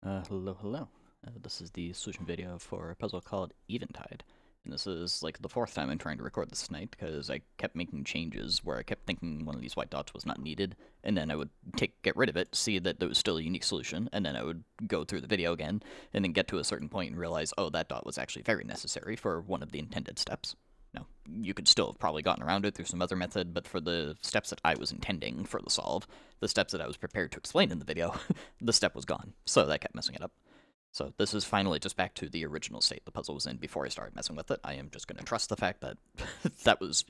Hello. This is the solution video for a puzzle called Eventide. And this is like the fourth time I'm trying to record this tonight because I kept making changes where I kept thinking one of these white dots was not needed, and then I would get rid of it, see that there was still a unique solution, and then I would go through the video again, and then get to a certain point and realize, oh, that dot was actually very necessary for one of the intended steps. Now, you could still have probably gotten around it through some other method, but for the steps that I was intending for the solve, the steps that I was prepared to explain in the video, the step was gone, so that kept messing it up. So this is finally just back to the original state the puzzle was in before I started messing with it. I am just going to trust the fact that that was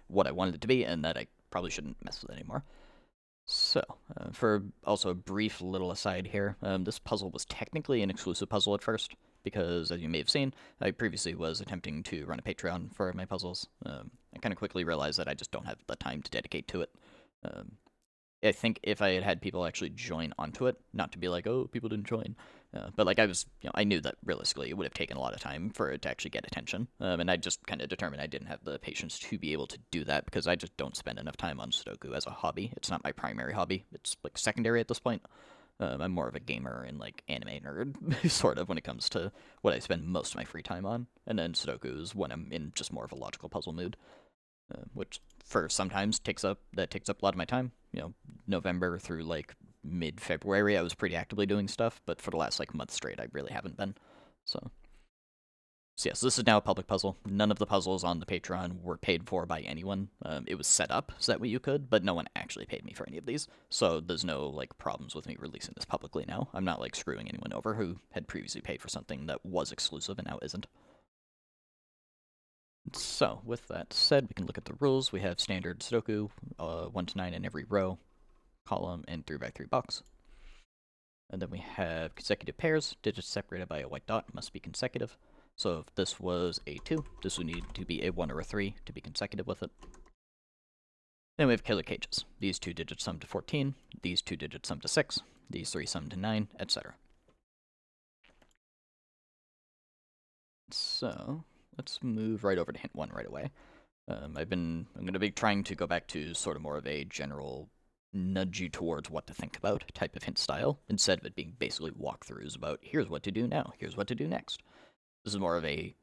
what I wanted it to be, and that I probably shouldn't mess with it anymore. So, for also a brief little aside here, this puzzle was technically an exclusive puzzle at first, because as you may have seen, I previously was attempting to run a Patreon for my puzzles. I kind of quickly realized that I just don't have the time to dedicate to it. I think if I had had people actually join onto it, not to be like, oh, people didn't join, but like I knew that realistically it would have taken a lot of time for it to actually get attention, and I just kind of determined I didn't have the patience to be able to do that because I just don't spend enough time on Sudoku as a hobby. It's not my primary hobby. It's like secondary at this point. I'm more of a gamer and like anime nerd, sort of, when it comes to what I spend most of my free time on, and then Sudoku is when I'm in just more of a logical puzzle mood. Which for sometimes takes up a lot of my time. November through like mid-February, I was pretty actively doing stuff, but for the last like month straight, I really haven't been. So yes, this is now a public puzzle. None of the puzzles on the Patreon were paid for by anyone. It was set up so that way you could, but no one actually paid me for any of these. So there's no like problems with me releasing this publicly now. I'm not like screwing anyone over who had previously paid for something that was exclusive and now isn't. So, with that said, we can look at the rules. We have standard Sudoku, 1 to 9 in every row, column, and 3x3 box. And then we have consecutive pairs. Digits separated by a white dot must be consecutive. So if this was a 2, this would need to be a 1 or a 3 to be consecutive with it. Then we have killer cages. These 2 digits sum to 14, these 2 digits sum to 6, these 3 sum to 9, etc. So, let's move right over to hint 1 right away. I'm going to be trying to go back to sort of more of a general nudge you towards what to think about type of hint style, instead of it being basically walkthroughs about here's what to do now, here's what to do next. This is more of a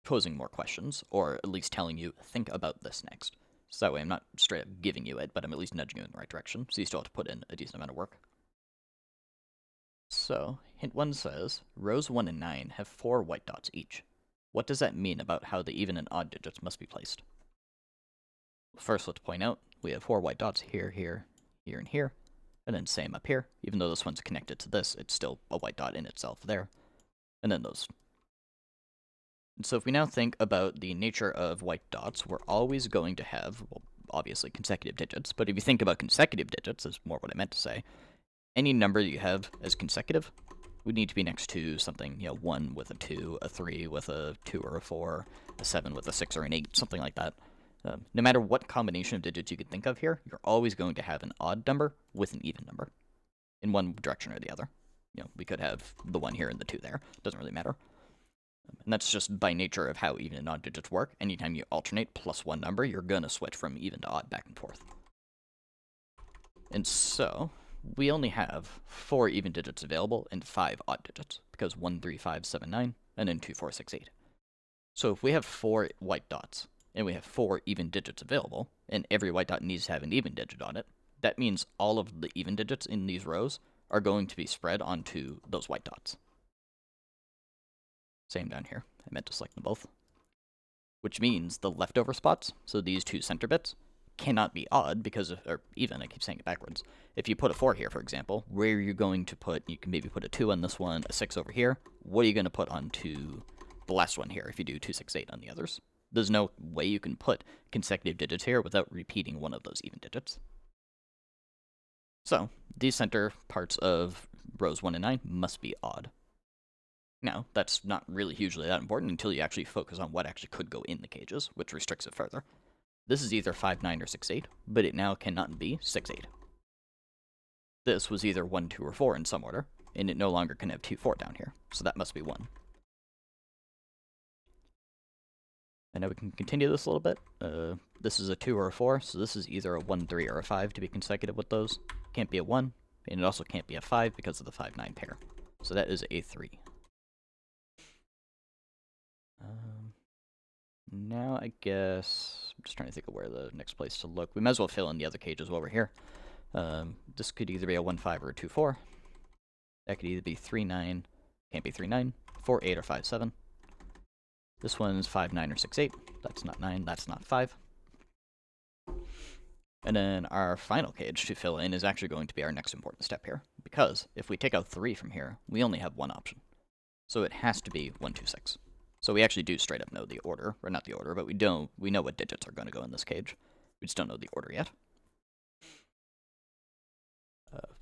posing more questions, or at least telling you, think about this next. So that way I'm not straight up giving you it, but I'm at least nudging you in the right direction, so you still have to put in a decent amount of work. So, hint 1 says, rows 1 and 9 have 4 white dots each. What does that mean about how the even and odd digits must be placed? First, let's point out, we have 4 white dots here, here, here, and here, and then same up here. Even though this one's connected to this, it's still a white dot in itself there. And then those. And so if we now think about the nature of white dots, we're always going to have, well, obviously consecutive digits, but if you think about consecutive digits, is more what I meant to say, any number that you have as consecutive would need to be next to something, 1 with a 2, a 3 with a 2 or a 4, a 7 with a 6 or an 8, something like that. No matter what combination of digits you could think of here, you're always going to have an odd number with an even number, in one direction or the other. We could have the 1 here and the 2 there. Doesn't really matter. And that's just by nature of how even and odd digits work. Anytime you alternate plus one number, you're going to switch from even to odd back and forth. And so, we only have 4 even digits available and 5 odd digits, because 1, 3, 5, 7, 9, and then 2, 4, 6, 8. So if we have 4 white dots, and we have 4 even digits available, and every white dot needs to have an even digit on it, that means all of the even digits in these rows are going to be spread onto those white dots. Same down here. I meant to select them both. Which means the leftover spots, so these 2 center bits, cannot be odd because of, or even, I keep saying it backwards. If you put a 4 here, for example, where are you going to put, you can maybe put a 2 on this one, a 6 over here. What are you going to put onto the last one here if you do 2, 6, 8 on the others? There's no way you can put consecutive digits here without repeating one of those even digits. So, these center parts of rows 1 and 9 must be odd. Now, that's not really hugely that important until you actually focus on what actually could go in the cages, which restricts it further. This is either 5, 9, or 6, 8, but it now cannot be 6, 8. This was either 1, 2, or 4 in some order, and it no longer can have 2, 4 down here, so that must be 1. And now we can continue this a little bit. This is a 2 or a 4, so this is either a 1, 3, or a 5 to be consecutive with those. Can't be a 1, and it also can't be a 5 because of the 5, 9 pair. So that is a 3. Now I guess I'm just trying to think of where the next place to look. We might as well fill in the other cages while we're here. This could either be a 1-5 or a 2-4. That could either be 3-9, can't be 3-9, 4-8 or 5-7. This one's 5-9 or 6-8. That's not 9, that's not 5. And then our final cage to fill in is actually going to be our next important step here, because if we take out 3 from here, we only have one option. So it has to be 1, 2, 6. So we actually do straight up know the order, or not the order, but we know what digits are going to go in this cage. We just don't know the order yet.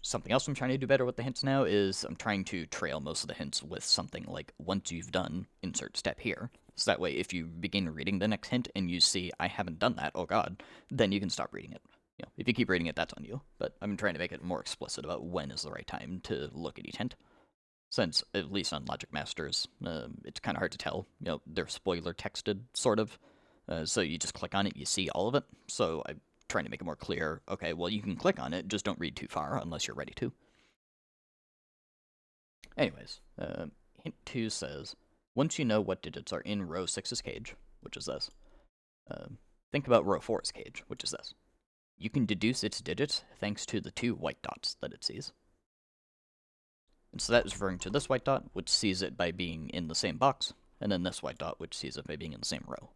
Something else I'm trying to do better with the hints now is I'm trying to trail most of the hints with something like, once you've done insert step here. So that way, if you begin reading the next hint and you see, I haven't done that, oh god, then you can stop reading it. You know, if you keep reading it, that's on you. But I'm trying to make it more explicit about when is the right time to look at each hint. Since, at least on Logic Masters, it's kind of hard to tell. You know, they're spoiler texted, sort of. So you just click on it, you see all of it. So I'm trying to make it more clear. Okay, well, you can click on it, just don't read too far unless you're ready to. Anyways, hint 2 says, once you know what digits are in row 6's cage, which is this, think about row 4's cage, which is this. You can deduce its digits thanks to the 2 white dots that it sees. And so that is referring to this white dot, which sees it by being in the same box, and then this white dot, which sees it by being in the same row.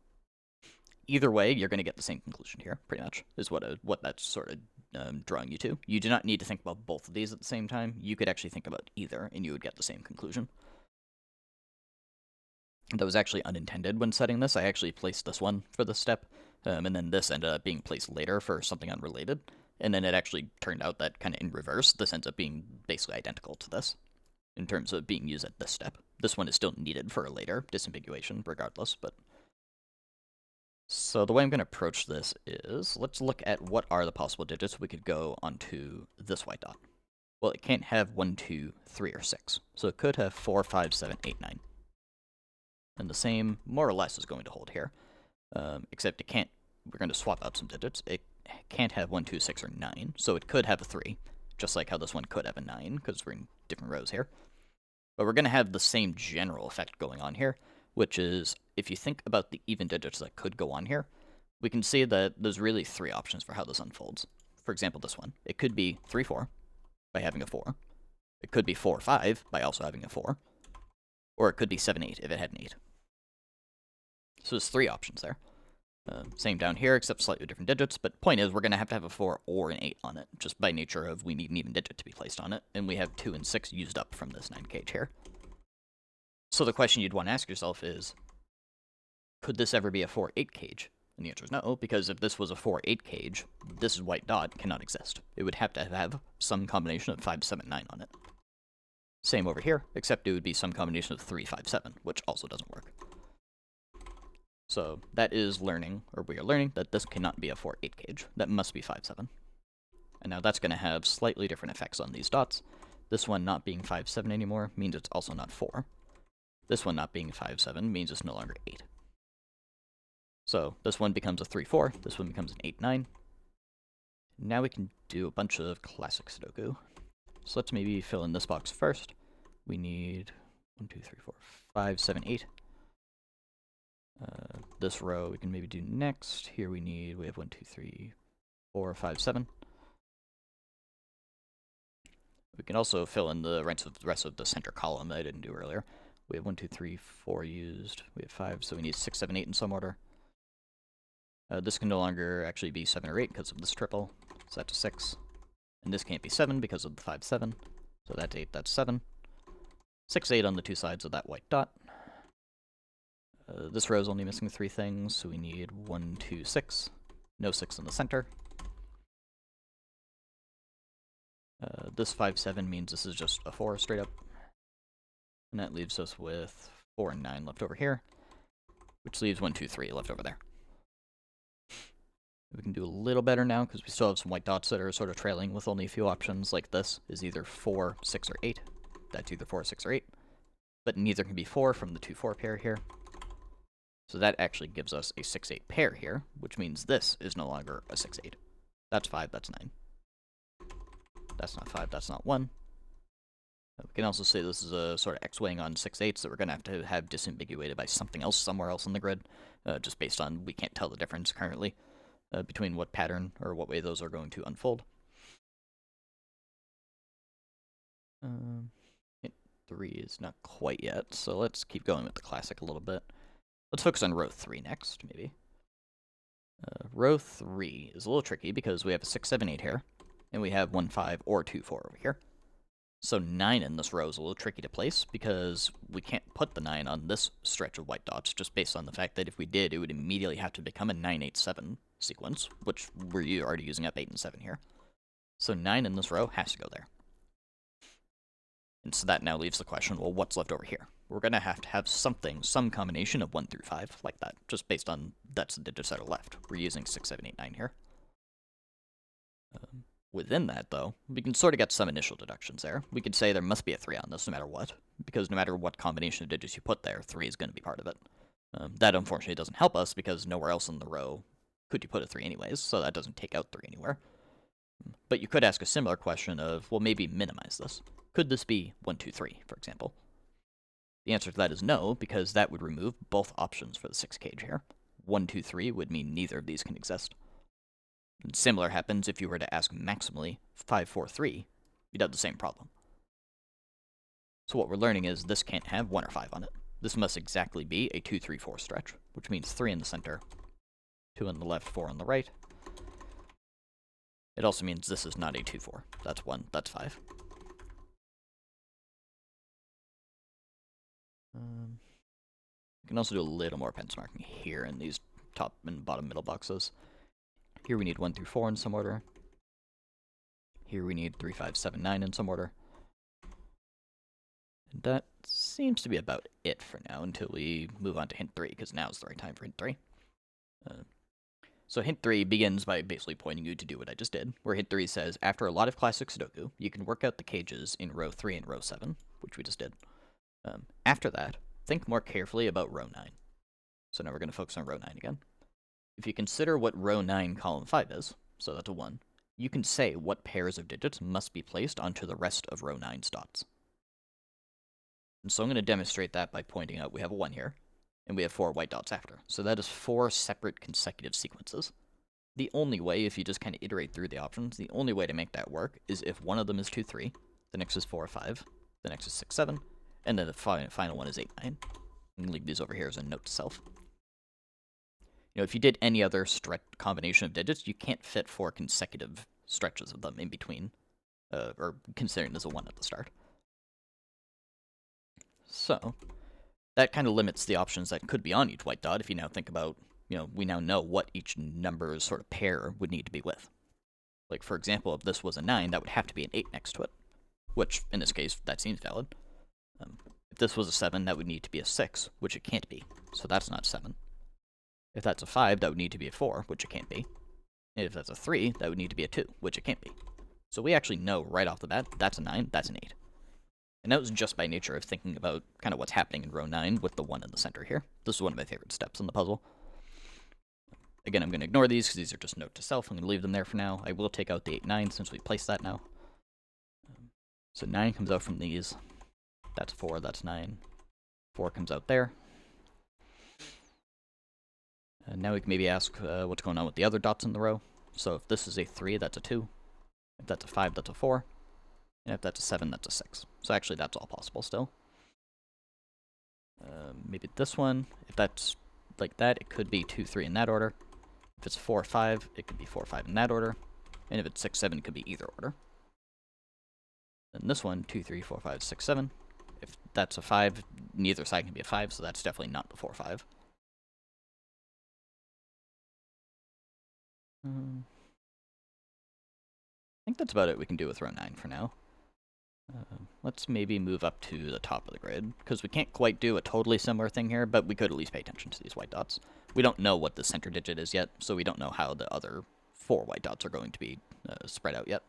Either way, you're going to get the same conclusion here, pretty much, is what that's sort of drawing you to. You do not need to think about both of these at the same time. You could actually think about either, and you would get the same conclusion. That was actually unintended when setting this. I actually placed this one for this step, and then this ended up being placed later for something unrelated. And then it actually turned out that, kind of in reverse, this ends up being basically identical to this in terms of being used at this step. This one is still needed for a later disambiguation, regardless, but... So the way I'm going to approach this is, let's look at what are the possible digits we could go onto this white dot. Well, it can't have 1, 2, 3, or 6, so it could have 4, 5, 7, 8, 9. And the same, more or less, is going to hold here, except it can't, we're going to swap out some digits. It can't have 1, 2, 6, or 9, so it could have a 3, just like how this one could have a 9, because we're in different rows here. But we're going to have the same general effect going on here, which is, if you think about the even digits that could go on here, we can see that there's really 3 options for how this unfolds. For example, this one. It could be 3, 4, by having a 4. It could be 4, 5, by also having a 4. Or it could be 7, 8, if it had an 8. So there's 3 options there. Same down here, except slightly different digits, but point is, we're going to have a 4 or an 8 on it, just by nature of we need an even digit to be placed on it, and we have 2 and 6 used up from this 9 cage here. So the question you'd want to ask yourself is, could this ever be a 4-8 cage? And the answer is no, because if this was a 4-8 cage, this white dot cannot exist. It would have to have some combination of 5, 7, 9 on it. Same over here, except it would be some combination of 3, 5, 7, which also doesn't work. So that is learning, or we are learning, that this cannot be a 4-8 cage. That must be 5, 7. And now that's going to have slightly different effects on these dots. This one not being 5, 7 anymore means it's also not 4. This one not being 5, 7 means it's no longer 8. So this one becomes a 3, 4. This one becomes an 8, 9. Now we can do a bunch of classic Sudoku. So let's maybe fill in this box first. We need 1, 2, 3, 4, 5, 7, 8. This row we can maybe do next. Here we have 1, 2, 3, 4, 5, 7. We can also fill in the rest of the center column that I didn't do earlier. We have 1, 2, 3, 4 used. We have 5, so we need 6, 7, 8 in some order. This can no longer actually be 7 or 8 because of this triple, so that's a 6. And this can't be 7 because of the 5, 7. So that's 8, that's 7. 6, 8 on the 2 sides of that white dot. This row is only missing 3 things, so we need 1, 2, 6. No 6 in the center. This 5, 7 means this is just a 4 straight up. And that leaves us with 4 and 9 left over here, which leaves 1, 2, 3 left over there. We can do a little better now, because we still have some white dots that are sort of trailing with only a few options, like this is either 4, 6, or 8. That's either 4, 6, or 8. But neither can be 4 from the 2, 4 pair here. So that actually gives us a 6, 8 pair here, which means this is no longer a 6, 8. That's 5, that's 9. That's not 5, that's not 1. We can also say this is a sort of X-weighing on 6/8 that we're going to have disambiguated by something else somewhere else on the grid, just based on we can't tell the difference currently between what pattern or what way those are going to unfold. Hint 3 is not quite yet, so let's keep going with the classic a little bit. Let's focus on row 3 next, maybe. Row 3 is a little tricky because we have a 6, 7, 8 here, and we have 1, 5, or 2, 4 over here. So 9 in this row is a little tricky to place because we can't put the 9 on this stretch of white dots just based on the fact that if we did, it would immediately have to become a 9, 8, 7 sequence, which we're already using up 8 and 7 here. So 9 in this row has to go there. And so that now leaves the question, well, what's left over here? We're going to have something, some combination of 1 through 5, like that, just based on that's the digits that are left. We're using 6, 7, 8, 9 here. Within that, though, we can sort of get some initial deductions there. We could say there must be a 3 on this no matter what, because no matter what combination of digits you put there, 3 is going to be part of it. That, unfortunately, doesn't help us, because nowhere else in the row could you put a 3 anyways, so that doesn't take out 3 anywhere. But you could ask a similar question of, well, maybe minimize this. Could this be 1, 2, 3, for example? The answer to that is no, because that would remove both options for the 6 cage here. 1, 2, 3 would mean neither of these can exist. And similar happens if you were to ask maximally 5, 4, 3, you'd have the same problem. So what we're learning is this can't have 1 or 5 on it. This must exactly be a 2, 3, 4 stretch, which means 3 in the center, 2 on the left, 4 on the right. It also means this is not a 2, 4. That's 1, that's 5. We can also do a little more pencil marking here in these top and bottom middle boxes. Here we need 1 through 4 in some order. Here we need 3, 5, 7, 9 in some order. And that seems to be about it for now until we move on to hint 3, because now is the right time for hint 3. So hint 3 begins by basically pointing you to do what I just did, where hint 3 says, after a lot of classic Sudoku, you can work out the cages in row 3 and row 7, which we just did. After that, think more carefully about row 9. So now we're going to focus on row 9 again. If you consider what row 9 column 5 is, so that's a 1, you can say what pairs of digits must be placed onto the rest of row 9's dots. And so I'm going to demonstrate that by pointing out we have a 1 here, and we have 4 white dots after. So that is 4 separate consecutive sequences. The only way, if you just kind of iterate through the options, the only way to make that work is if one of them is 2, 3, the next is 4, 5, the next is 6, 7, and then the final one is 8, 9. You can leave these over here as a note to self. You know, if you did any other combination of digits, you can't fit 4 consecutive stretches of them in between, or considering there's a 1 at the start. So, that kind of limits the options that could be on each white dot if you now think about, you know, we now know what each number's sort of pair would need to be with. Like, for example, if this was a 9, that would have to be an 8 next to it, which, in this case, that seems valid. If this was a 7, that would need to be a 6, which it can't be, so that's not 7. If that's a 5, that would need to be a 4, which it can't be. And if that's a 3, that would need to be a 2, which it can't be. So we actually know right off the bat, that's a 9, that's an 8. And that was just by nature of thinking about kind of what's happening in row 9 with the 1 in the center here. This is one of my favorite steps in the puzzle. Again, I'm going to ignore these because these are just note to self. I'm going to leave them there for now. I will take out the 8, 9 since we placed that now. So 9 comes out from these. That's 4, that's 9. 4 comes out there. And now we can maybe ask what's going on with the other dots in the row. So if this is a 3, that's a 2. If that's a 5, that's a 4. And if that's a 7, that's a 6. So actually, that's all possible still. Maybe this one, if that's like that, it could be 2, 3 in that order. If it's 4, 5, it could be 4, 5 in that order. And if it's 6, 7, it could be either order. Then this one, 2, 3, 4, 5, 6, 7. If that's a 5, neither side can be a 5, so that's definitely not the 4, 5. I think that's about it we can do with row 9 for now. Let's maybe move up to the top of the grid, because we can't quite do a totally similar thing here, but we could at least pay attention to these white dots. We don't know what the center digit is yet, so we don't know how the other 4 white dots are going to be spread out yet.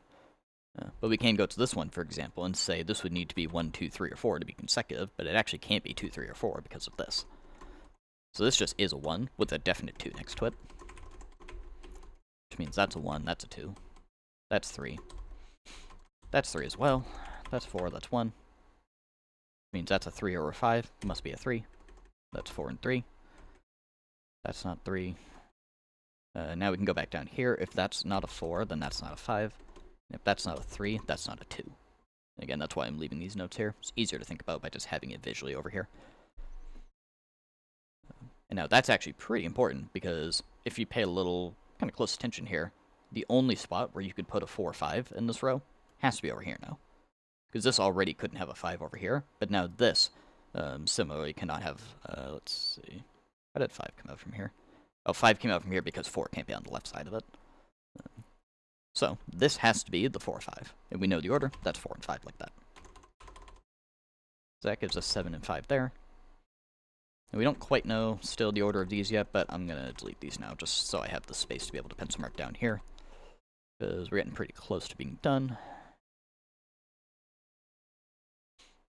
But we can go to this one, for example, and say this would need to be 1, 2, 3, or 4 to be consecutive, but it actually can't be 2, 3, or 4 because of this. So this just is a 1 with a definite 2 next to it. Which means that's a 1, that's a 2. That's 3. That's 3 as well. That's 4, that's 1. Means that's a 3 or a 5. It must be a 3. That's 4 and 3. That's not 3. Now we can go back down here. If that's not a 4, then that's not a 5. And if that's not a 3, that's not a 2. Again, that's why I'm leaving these notes here. It's easier to think about by just having it visually over here. And now that's actually pretty important, because if you pay a little kind of close attention here, the only spot where you could put a 4 or 5 in this row has to be over here now. Because this already couldn't have a 5 over here, but now this similarly cannot have, let's see, how did 5 come out from here? Oh, 5 came out from here because 4 can't be on the left side of it. So this has to be the 4 or 5. And we know the order, that's 4 and 5 like that. So that gives us 7 and 5 there. And we don't quite know still the order of these yet, but I'm going to delete these now just so I have the space to be able to pencil mark down here. Because we're getting pretty close to being done.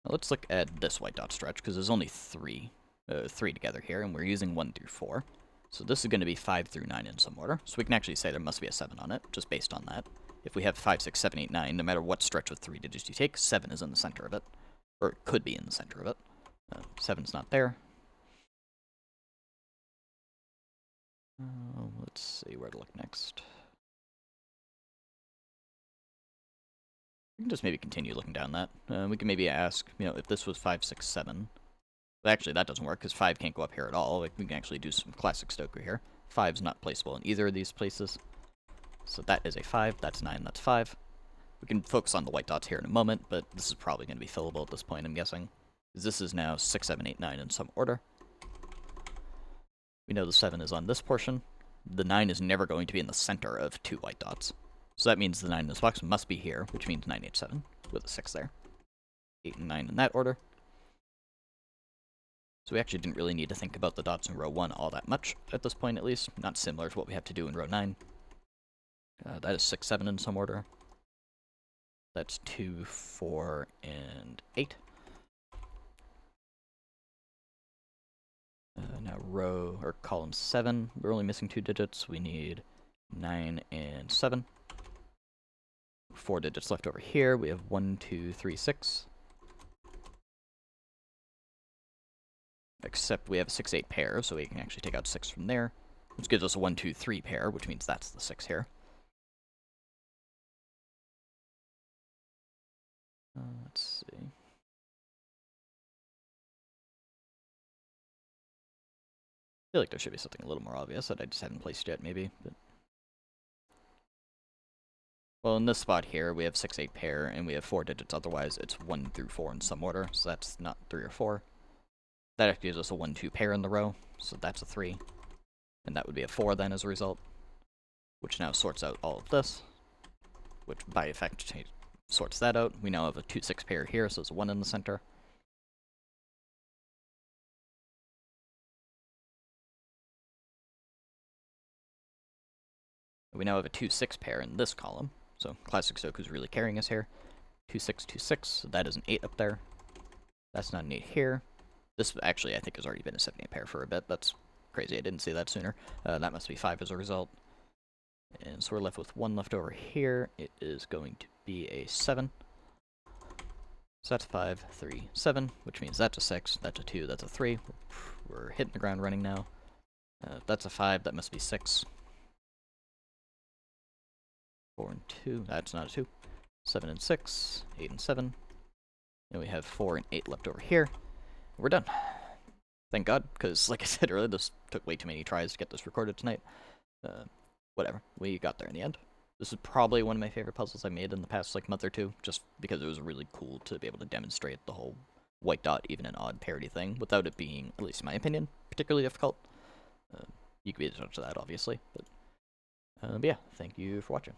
Now let's look at this white dot stretch, because there's only three together here, and we're using 1 through 4. So this is going to be 5 through 9 in some order. So we can actually say there must be a 7 on it, just based on that. If we have 5, 6, 7, 8, 9, no matter what stretch with 3 digits you take, 7 is in the center of it. Or it could be in the center of it. 7's not there. Let's see where to look next. We can just maybe continue looking down that. We can maybe ask, if this was 5, 6, 7. But actually, that doesn't work, because 5 can't go up here at all. Like, we can actually do some classic Sudoku here. 5's not placeable in either of these places. So that is a 5, that's 9, that's 5. We can focus on the white dots here in a moment, but this is probably going to be fillable at this point, I'm guessing. Because this is now 6, 7, 8, 9 in some order. We know the 7 is on this portion. The 9 is never going to be in the center of 2 white dots. So that means the 9 in this box must be here, which means 9, 8, 7, with a 6 there. 8 and 9 in that order. So we actually didn't really need to think about the dots in row 1 all that much, at this point at least. Not similar to what we have to do in row 9. That is 6, 7 in some order. That's 2, 4, and 8. Now row, or column 7, we're only missing 2 digits. We need 9 and 7. 4 digits left over here. We have 1, 2, 3, 6. Except we have a 6, 8 pair, so we can actually take out 6 from there. Which gives us a 1, 2, 3 pair, which means that's the 6 here. Let's see. I feel like there should be something a little more obvious that I just haven't placed yet, maybe. But well, in this spot here, we have 6, 8 pair, and we have 4 digits. Otherwise, it's 1 through 4 in some order, so that's not 3 or 4. That actually gives us a 1, 2 pair in the row, so that's a 3. And that would be a 4 then as a result, which now sorts out all of this, which by effect sorts that out. We now have a 2, 6 pair here, so there's a 1 in the center. We now have a 2, 6 pair in this column, so classic Sudoku is really carrying us here. 2, 6, 2, 6, so that is an 8 up there. That's not an 8 here. This actually, I think, has already been a 7, 8 pair for a bit. That's crazy, I didn't see that sooner. That must be 5 as a result. And so we're left with 1 left over here. It is going to be a 7. So that's 5, 3, 7, which means that's a 6, that's a 2, that's a 3. We're hitting the ground running now. That's a 5, that must be 6. 4 and 2, that's not a 2. 7 and 6, 8 and 7. And we have 4 and 8 left over here. We're done. Thank God, because like I said earlier, this took way too many tries to get this recorded tonight. Whatever, we got there in the end. This is probably one of my favorite puzzles I made in the past month or two, just because it was really cool to be able to demonstrate the whole white dot, even an odd parity thing, without it being, at least in my opinion, particularly difficult. You could be the judge of that, obviously. But yeah, thank you for watching.